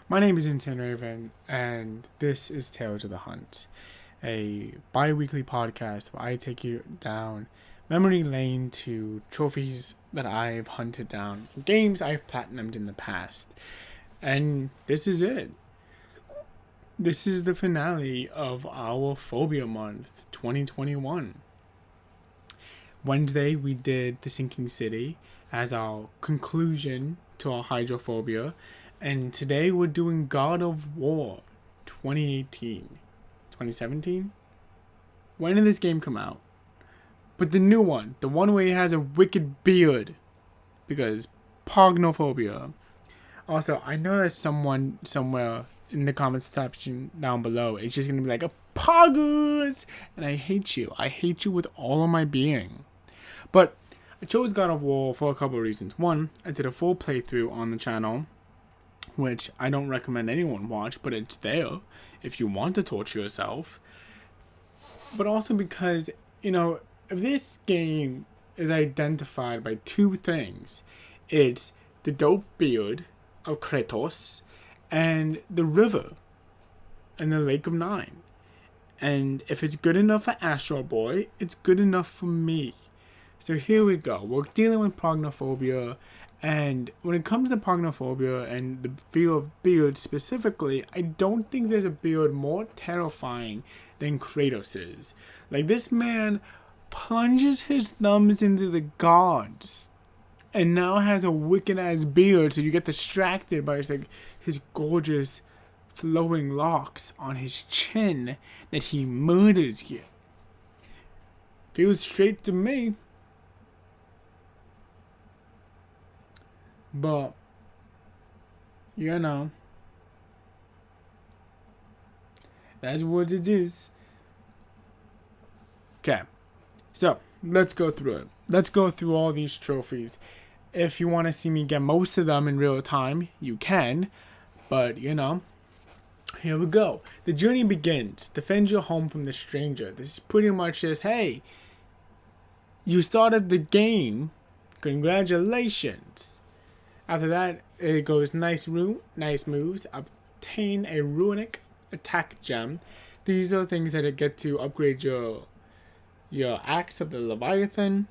My name is Insane Raven, and this is Tales of the Hunt, a bi-weekly podcast where I take you down memory lane to trophies that I've hunted down, games I've platinumed in the past. And this is it. This is the finale of our Phobia Month 2021. Wednesday, we did The Sinking City as our conclusion to our hydrophobia. And today we're doing God of War 2018. 2017? When did this game come out? But the new one. The one where he has a wicked beard. Because pognophobia. Also, I know there's someone somewhere in the comments section down below. It's just going to be like, poggers! And I hate you. I hate you with all of my being. But I chose God of War for a couple of reasons. One, I did a full playthrough on the channel, which I don't recommend anyone watch, but it's there if you want to torture yourself. But also because, if this game is identified by two things, it's the dope beard of Kratos and the river and the Lake of Nine. And if it's good enough for Astro Boy, it's good enough for me. So here we go. We're dealing with prognophobia. And when it comes to pognophobia and the fear of beards specifically, I don't think there's a beard more terrifying than Kratos'. Like, this man plunges his thumbs into the gods and now has a wicked-ass beard, so you get distracted by his gorgeous flowing locks on his chin that he murders you. Feels straight to me. But, that's what it is. Okay, so let's go through it. Let's go through all these trophies. If you want to see me get most of them in real time, you can. But, here we go. The journey begins. Defend your home from the stranger. This is pretty much just, hey, you started the game. Congratulations. After that, it goes nice moves. Obtain a runic attack gem. These are things that get to upgrade your axe of the Leviathan,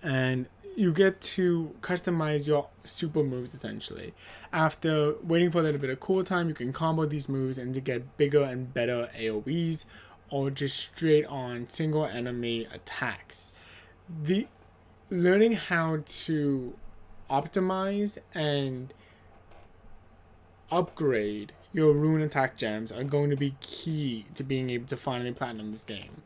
and you get to customize your super moves essentially. After waiting for a little bit of cool time, you can combo these moves and to get bigger and better AoEs, or just straight on single enemy attacks. Learning how to optimize and upgrade your rune attack gems are going to be key to being able to finally platinum this game.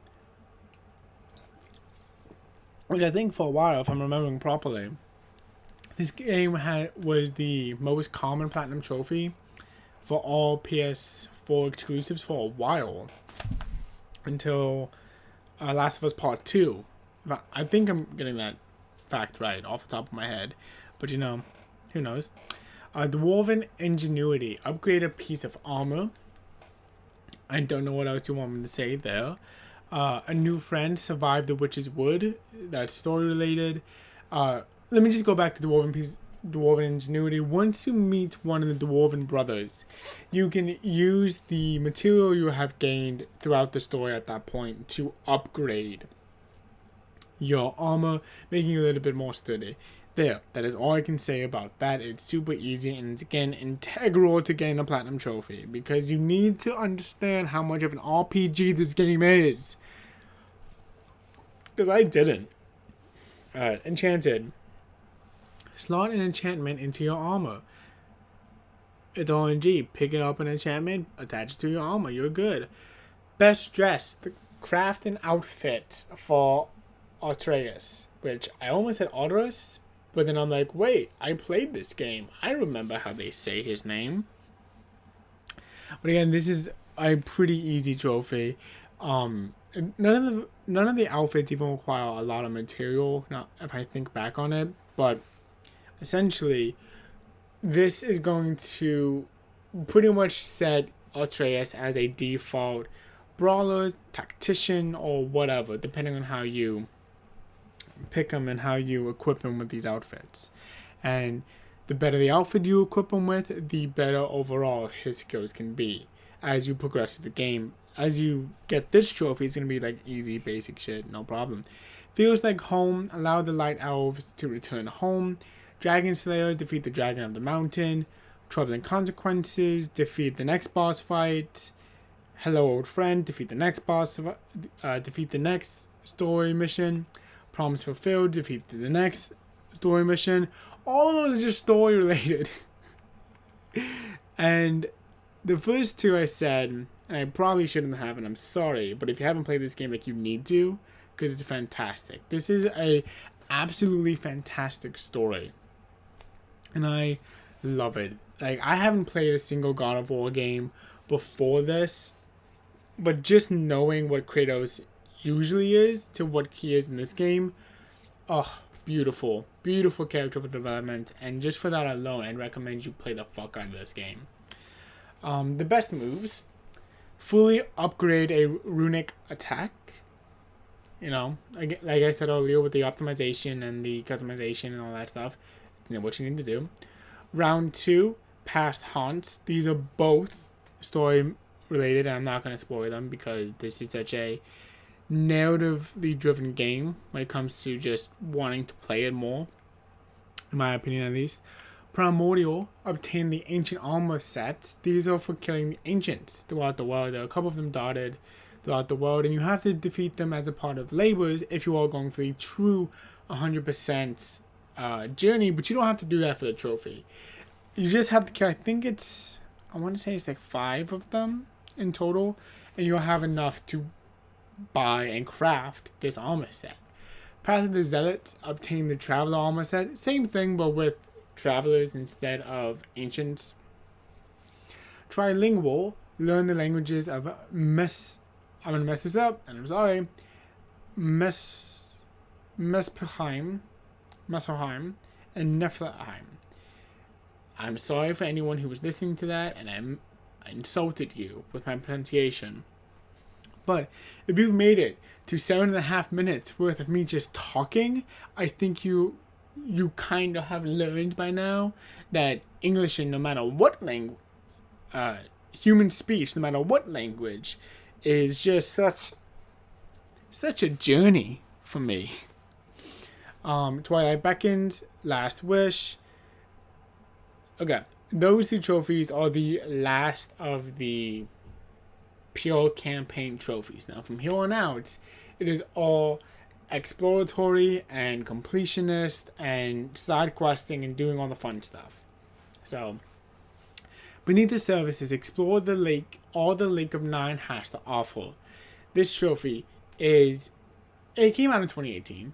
Which I think for a while, if I'm remembering properly, this game was the most common platinum trophy for all PS4 exclusives for a while. Until Last of Us Part 2. I think I'm getting that fact right off the top of my head. But who knows? Dwarven Ingenuity. Upgrade a piece of armor. I don't know what else you want me to say there. A new friend. Survive the Witch's Wood. That's story related. Let me just go back to Dwarven Ingenuity. Once you meet one of the Dwarven brothers, you can use the material you have gained throughout the story at that point to upgrade your armor, making you a little bit more sturdy. There, that is all I can say about that. It's super easy, and it's again integral to getting a platinum trophy, because you need to understand how much of an RPG this game is. Because I didn't. Enchanted. Slot an enchantment into your armor. It's RNG. Pick it up an enchantment, attach it to your armor. You're good. Best dressed. Craft an outfit for Atreus, which I almost said Odorous, but then I'm like, wait, I played this game. I remember how they say his name. But again, this is a pretty easy trophy. None of the outfits even require a lot of material, not if I think back on it, but essentially this is going to pretty much set Atreus as a default brawler, tactician, or whatever, depending on how you pick him and how you equip him with these outfits. And The better the outfit you equip him with, the better overall his skills can be as you progress through the game. As you get this trophy, it's going to be like easy, basic shit, no problem. Feels like home, allow the light elves to return home. Dragon Slayer, defeat the dragon of the mountain. Troubling consequences, defeat the next boss fight. Hello old friend, defeat the next boss, defeat the next story mission. Promise fulfilled, defeat the next story mission. All of those are just story related. And the first two I said, and I probably shouldn't have, and I'm sorry, but if you haven't played this game, like, you need to, because it's fantastic. This is a absolutely fantastic story, and I love it. Like, I haven't played a single God of War game before this, but just knowing what Kratos usually is to what he is in this game, oh, beautiful. Beautiful character development, and just for that alone, I'd recommend you play the fuck out of this game. The best moves: fully upgrade a runic attack. You know, like I said earlier, with the optimization and the customization and all that stuff, you know what you need to do. Round 2, past haunts. These are both story related, and I'm not going to spoil them because this is such a narratively driven game when it comes to just wanting to play it more, in my opinion at least. Primordial, obtain the ancient armor sets. These are for killing the ancients throughout the world. There are a couple of them dotted throughout the world, and you have to defeat them as a part of labors if you are going for a true 100% journey, but you don't have to do that for the trophy. You just have to kill, I want to say it's like 5 of them in total, and you'll have enough to buy and craft this armor set. Path of the Zealots, obtain the Traveler armor set. Same thing, but with travelers instead of ancients. Trilingual, learn the languages of I'm gonna mess this up, and I'm sorry. Mesperheim, and Niflheim. I'm sorry for anyone who was listening to that, and I insulted you with my pronunciation. But if you've made it to 7.5 minutes worth of me just talking, I think you kind of have learned by now that English, in no matter what language, human speech, no matter what language, is just such a journey for me. Twilight Beckons, Last Wish. Okay, those 2 trophies are the last of the pure campaign trophies. Now, from here on out, it is all exploratory and completionist and side questing and doing all the fun stuff. So, beneath the surface, explore the lake, all the Lake of Nine has to offer. This trophy it came out in 2018.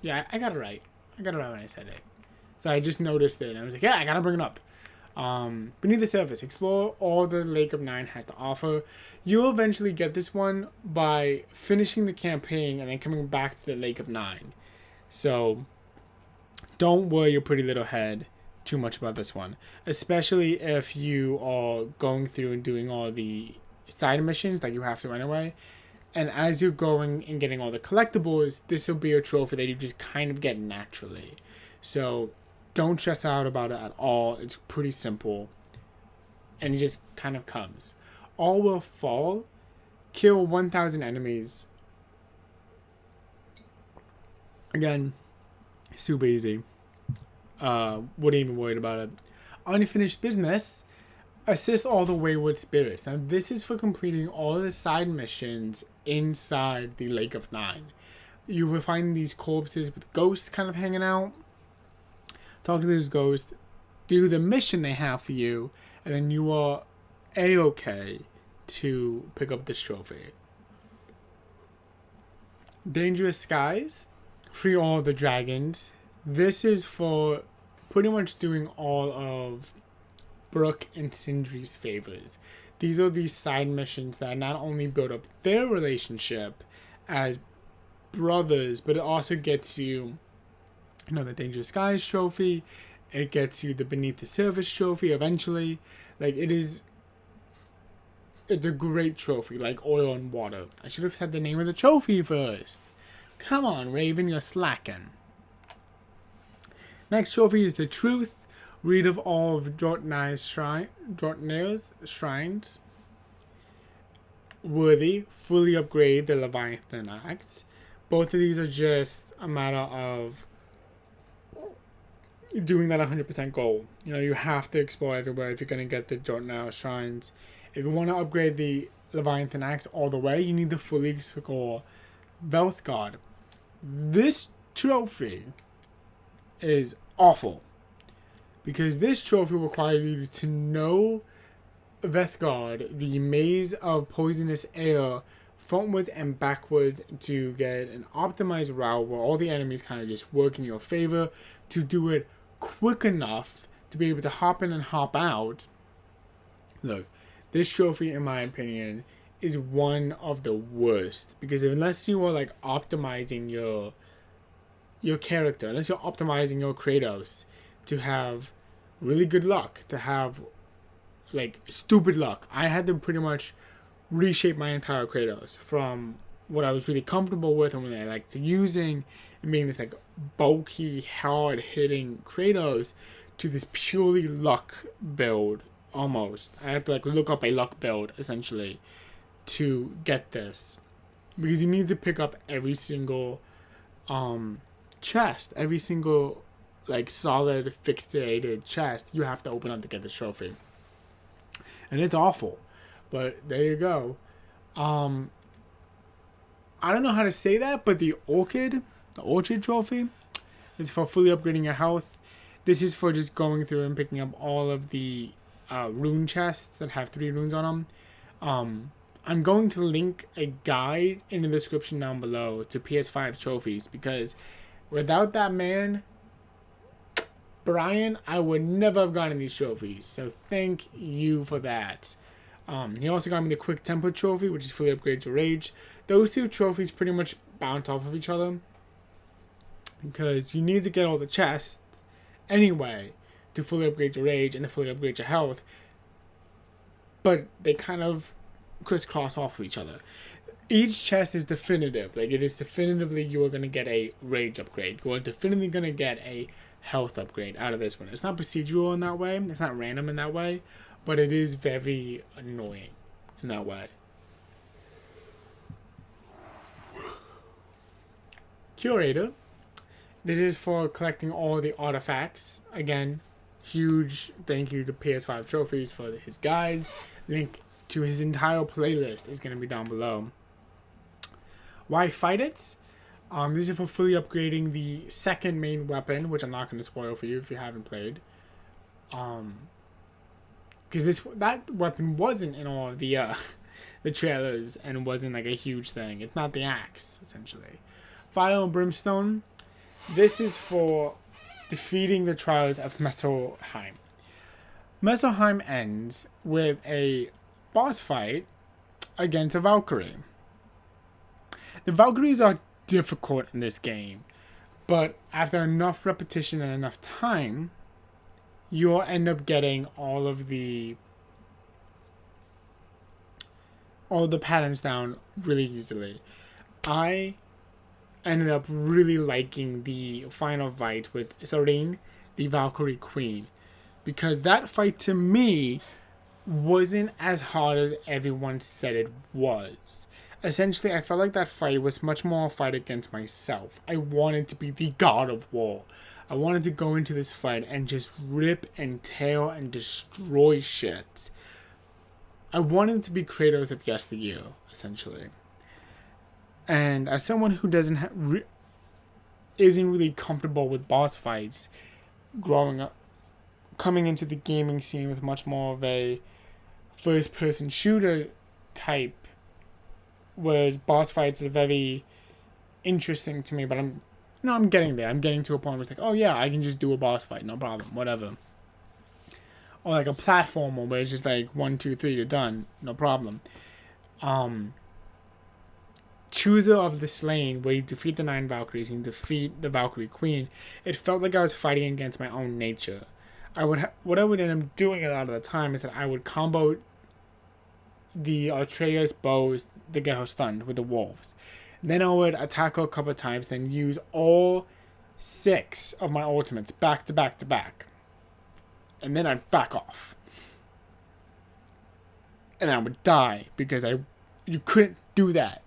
Yeah, I got it right. I got it right when I said it. So I just noticed it, and I was like, yeah, I gotta bring it up. Beneath the surface, explore all the Lake of Nine has to offer. You'll eventually get this one by finishing the campaign and then coming back to the Lake of Nine. So don't worry your pretty little head too much about this one, especially if you are going through and doing all the side missions that you have to anyway. And as you're going and getting all the collectibles, this will be a trophy that you just kind of get naturally. So don't stress out about it at all. It's pretty simple. And it just kind of comes. All will fall. Kill 1,000 enemies. Again, super easy. Wouldn't even worry about it. Unfinished business. Assist all the wayward spirits. Now this is for completing all the side missions inside the Lake of Nine. You will find these corpses with ghosts kind of hanging out. Talk to those ghosts, do the mission they have for you, and then you are A-okay to pick up this trophy. Dangerous Skies, free all the dragons. This is for pretty much doing all of Brooke and Sindri's favors. These are these side missions that not only build up their relationship as brothers, but it also gets you the Dangerous Skies trophy. It gets you the Beneath the Surface trophy eventually. Like, it's a great trophy, like oil and water. I should have said the name of the trophy first. Come on, Raven, you're slacking. Next trophy is the Truth. Read of all of Jotnair's shrines. Worthy. Fully upgrade the Leviathan Axe. Both of these are just a matter of doing that 100% goal. You know, you have to explore everywhere if you're going to get the Jotnair shrines. If you want to upgrade the Leviathan Axe all the way, you need to fully score Velthgard. This trophy is awful, because this trophy requires you to know Velthgard, the maze of poisonous air, frontwards and backwards, to get an optimized route where all the enemies kind of just work in your favor, to do it quick enough to be able to hop in and hop out. Look, this trophy, in my opinion, is one of the worst, because unless you are like optimizing your character, unless you're optimizing your Kratos to have really good luck, to have like stupid luck. I had to pretty much reshape my entire Kratos from what I was really comfortable with and what I liked using, and being this like bulky, hard hitting Kratos, to this purely luck build almost. I had to like look up a luck build essentially to get this, because you need to pick up every single chest, every single like solid fixated chest you have to open up to get this trophy. And it's awful, but there you go. I don't know how to say that, but the Orchid trophy is for fully upgrading your health. This is for just going through and picking up all of the rune chests that have 3 runes on them. I'm going to link a guide in the description down below to PS5 trophies, because without that man, Brian, I would never have gotten these trophies. So thank you for that. He also got me the Quick Tempo trophy, which is fully upgraded to Rage. Those 2 trophies pretty much bounce off of each other, because you need to get all the chests anyway to fully upgrade your Rage and to fully upgrade your health. But they kind of crisscross off of each other. Each chest is definitive. Like, it is definitively you are going to get a Rage upgrade. You are definitively going to get a health upgrade out of this one. It's not procedural in that way. It's not random in that way. But it is very annoying in that way. Curator. This is for collecting all the artifacts. Again, huge thank you to PS5 Trophies for his guides. Link to his entire playlist is going to be down below. Why fight it? This is for fully upgrading the second main weapon, which I'm not going to spoil for you if you haven't played. Because that weapon wasn't in all of the trailers and wasn't like a huge thing. It's not the axe, essentially. Fire and Brimstone. This is for defeating the trials of Messelheim. Messelheim ends with a boss fight against a Valkyrie. The Valkyries are difficult in this game, but after enough repetition and enough time, you'll end up getting all the patterns down really easily. I ended up really liking the final fight with Serene, the Valkyrie Queen, because that fight to me wasn't as hard as everyone said it was. Essentially, I felt like that fight was much more a fight against myself. I wanted to be the god of war. I wanted to go into this fight and just rip and tear and destroy shit. I wanted to be Kratos of yesteryear, essentially. And as someone who isn't really comfortable with boss fights, growing up, coming into the gaming scene with much more of a first-person shooter type, whereas boss fights are very interesting to me, but I'm getting there. I'm getting to a point where it's like, oh yeah, I can just do a boss fight, no problem, whatever. Or like a platformer where it's just like 1, 2, 3, you're done, no problem. Chooser of the Slain, where you defeat the 9 Valkyries and you defeat the Valkyrie Queen, it felt like I was fighting against my own nature. What I would end up doing a lot of the time is that I would combo the Atreus bows to get her stunned with the wolves. Then I would attack her a couple of times, then use all 6 of my ultimates back to back to back. And then I'd back off. And I would die because you couldn't do that.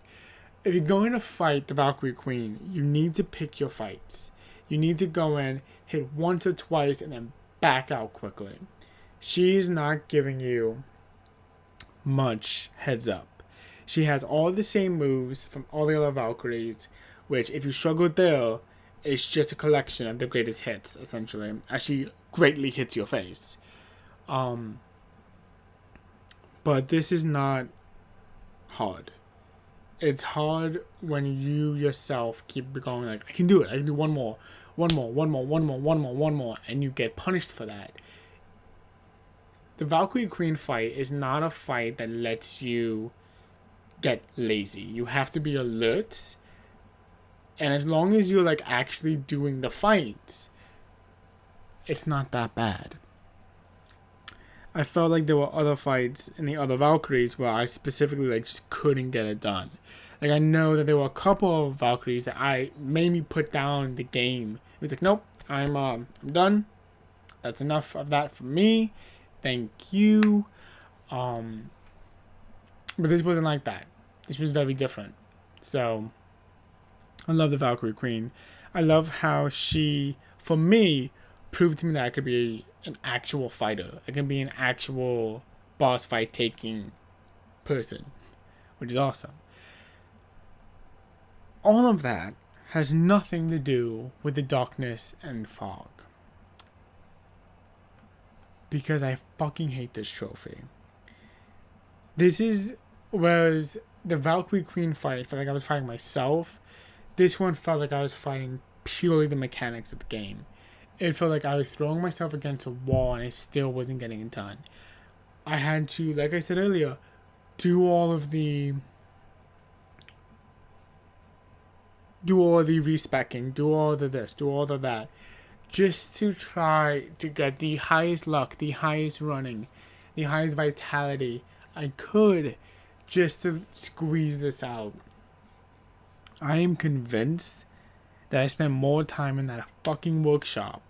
If you're going to fight the Valkyrie Queen, you need to pick your fights. You need to go in, hit once or twice, and then back out quickly. She's not giving you much heads up. She has all the same moves from all the other Valkyries, which if you struggle there, it's just a collection of the greatest hits, essentially, as she greatly hits your face. But this is not hard. It's hard when you yourself keep going like, I can do it, I can do one more, and you get punished for that. The Valkyrie Queen fight is not a fight that lets you get lazy. You have to be alert, and as long as you're like actually doing the fights, it's not that bad. I felt like there were other fights in the other Valkyries where I specifically like just couldn't get it done. Like I know that there were a couple of Valkyries that I made me put down the game. It was like, nope, I'm done. That's enough of that for me. Thank you. But this wasn't like that. This was very different. So I love the Valkyrie Queen. I love how she, for me, proved to me that I could be an actual fighter. I can be an actual boss fight taking person, which is awesome. All of that has nothing to do with the darkness and fog. Because I fucking hate this trophy. Whereas the Valkyrie Queen fight felt like I was fighting myself. This one felt like I was fighting purely the mechanics of the game. It felt like I was throwing myself against a wall and I still wasn't getting it done. I had to, like I said earlier, do all the respecking, do all the this, do all the that, just to try to get the highest luck, the highest running, the highest vitality I could, just to squeeze this out. I am convinced that I spent more time in that fucking workshop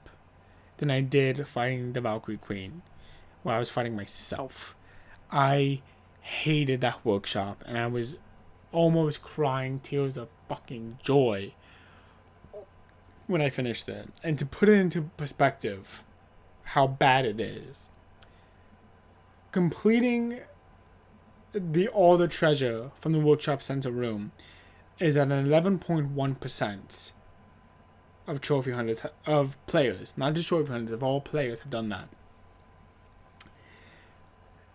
than I did fighting the Valkyrie Queen, where I was fighting myself. I hated that workshop, and I was almost crying tears of fucking joy when I finished it. And to put it into perspective, how bad it is, completing all the treasure from the workshop center room is at an 11.1% of trophy hunters, of players, not just trophy hunters, of all players have done that.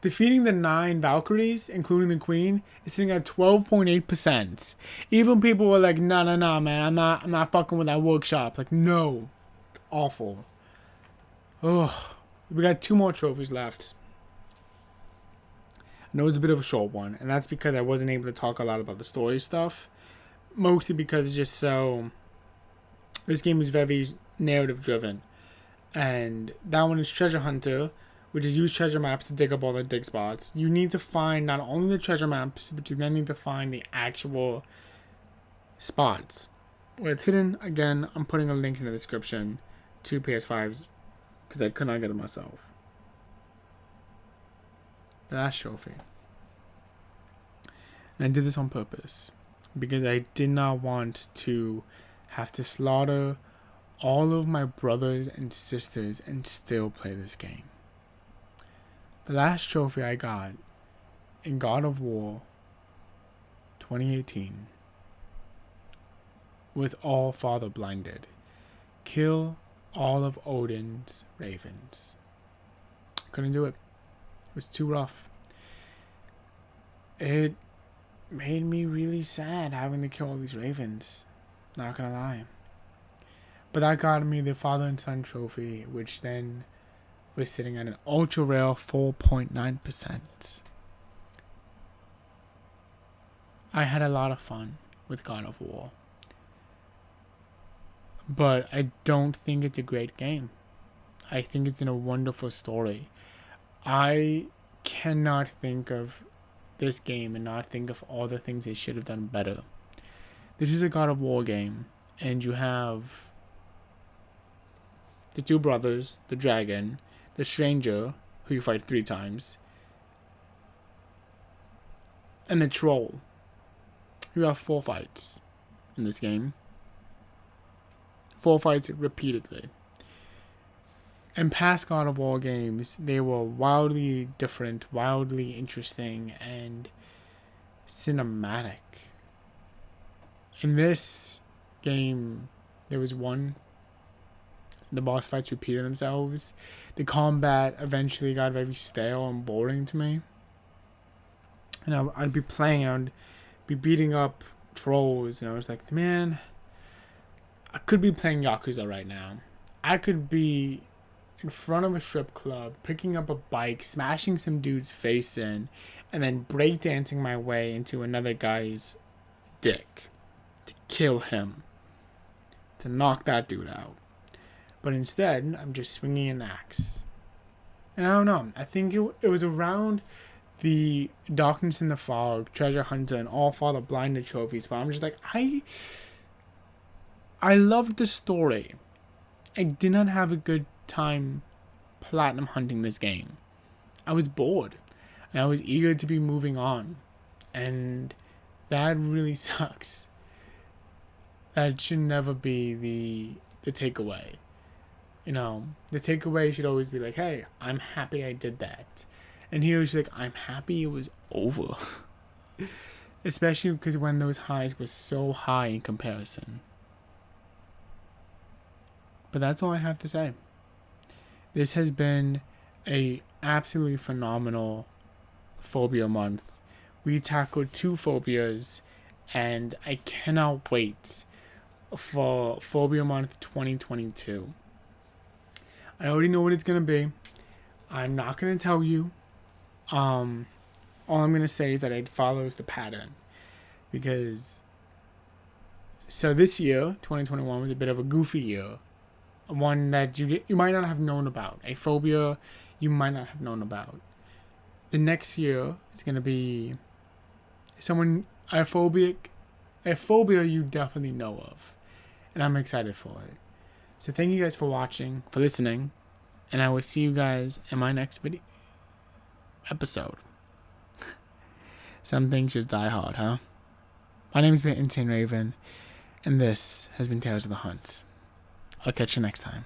Defeating the 9 Valkyries, including the Queen, is sitting at 12.8%. Even people were like, nah, man, I'm not fucking with that workshop. Like, no. It's awful. Ugh. We got 2 more trophies left. I know it's a bit of a short one, and that's because I wasn't able to talk a lot about the story stuff. Mostly because it's just so... This game is very narrative driven. And that one is Treasure Hunter, which is use treasure maps to dig up all the dig spots. You need to find not only the treasure maps, but you then need to find the actual spots. Where it's hidden, again, I'm putting a link in the description to PS5s, because I could not get it myself. The last trophy. And I did this on purpose, because I did not want to have to slaughter all of my brothers and sisters and still play this game. The last trophy I got in God of War 2018 was All Father Blinded. Kill all of Odin's ravens. Couldn't do it. It was too rough. It made me really sad having to kill all these ravens. Not gonna lie. But that got me the Father and Son trophy, which then was sitting at an ultra rare 4.9%. I had a lot of fun with God of War. But I don't think it's a great game. I think it's in a wonderful story. I cannot think of this game and not think of all the things they should have done better. This is a God of War game, and you have the two brothers, the dragon, the stranger, who you fight 3 times, and the troll. You have 4 fights in this game. 4 fights repeatedly. In past God of War games, they were wildly different, wildly interesting, and cinematic. In this game, there was one. The boss fights repeated themselves. The combat eventually got very stale and boring to me. And I'd be playing, and I'd be beating up trolls, and I was like, man, I could be playing Yakuza right now. I could be in front of a strip club, picking up a bike, smashing some dude's face in, and then breakdancing my way into another guy's dick to kill him, to knock that dude out. But instead, I'm just swinging an axe. And I don't know, I think it was around the Darkness in the Fog, Treasure Hunter, and All Father Blinded trophies, but I'm just like, I loved the story. I did not have a good time platinum hunting this game. I was bored, and I was eager to be moving on, and that really sucks. That should never be the takeaway. You know, the takeaway should always be like, hey, I'm happy I did that. And here it's like, I'm happy it was over. Especially because when those highs were so high in comparison. But that's all I have to say. This has been a absolutely phenomenal phobia month. We tackled 2 phobias, and I cannot wait for Phobia Month 2022. I already know what it's going to be. I'm not going to tell you. All I'm going to say is that it follows the pattern. Because, so this year, 2021, was a bit of a goofy year. One that you might not have known about. A phobia you might not have known about. The next year is going to be a phobia you definitely know of. And I'm excited for it. So thank you guys for watching, for listening. And I will see you guys in my next episode. Some things just die hard, huh? My name has been Insane Raven. And this has been Tales of the Hunt. I'll catch you next time.